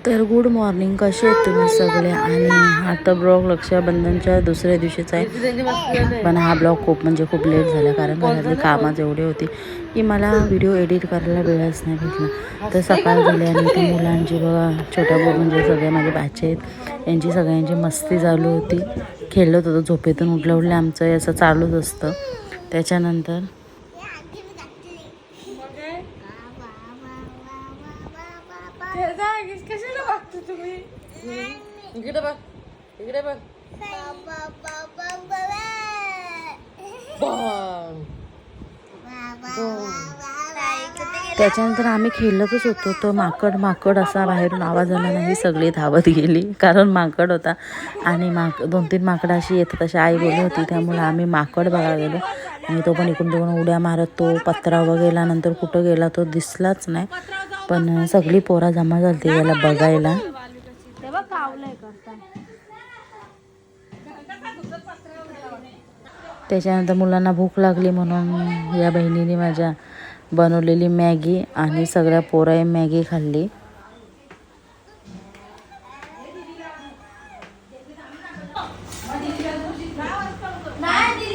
तर good morning, कसे आहेत तुम्ही सगळे. आणि हा तर ब्लॉग रक्षाबंधनच्या दुसऱ्या दिवशीचा आहे, पण हा ब्लॉग खूप लेट झाला कारण घरातली कामच एवढी होती की मला व्हिडिओ एडिट करायला वेळच नाही भेटला. तर सकाळ झाली आणि इथे मुलांची बघा, छोट्या म्हणजे सगळे माझे बॅच आहेत, यांची सगळ्यांची मस्ती चालू होती. खेळत होतं, झोपेतून उठल्या आमचं असं चालूच असतं. त्याच्यानंतर कशाला बघतो तुम्ही? इकडे बघ, इकडे बघ. त्याच्यानंतर आम्ही खेळतच होतो. तर माकड असा बाहेरून आवाज आला नाही, सगळी धावत गेली कारण माकड होता. आणि 2-3 माकडं अशी येतात अशी आई बोलली होती, त्यामुळे आम्ही माकड बघायला गेलो. आणि तो पण इकडून तिकडून उड्या मारत तो पत्रावर गेला, नंतर कुठं गेला तो दिसलाच नाही. पण सगळी पोरा जमा झाली याला बघायला. त्याच्यानंतर मुलांना भूक लागली म्हणून या बहिणीने माझ्या बनवलेली मॅगी आणि सगळ्या पोरांनी मॅगी खाल्ली.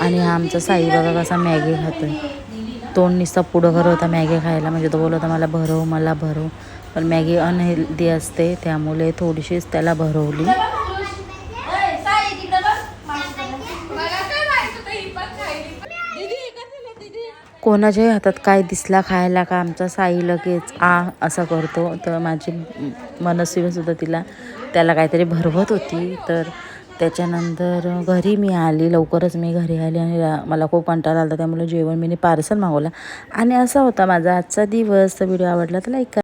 आणि हा आमचा साई बघा कसा मॅगी खातोय, तोंड नुसता पुढं करत होता मॅगी खायला. म्हणजे तो बोलत होता मला भरव, पण मॅगी अनहेल्दी असते त्यामुळे थोडीशीच त्याला भरवली. कोणाच्याही हातात काय दिसला खायला का आमचा साई लगेच असं करतो. तर माझी मनस्वीसुद्धा त्याला काहीतरी भरवत होती. तर त्याच्यानंतर घरी मी आली, लवकरच मी घरी आली आणि मला खूप कंटाळा आला, त्यामुळे जेवण मी पार्सल मागवलं. आणि असा होता माझा आजचा दिवस. तर व्हिडिओ आवडला तर लाईक करा.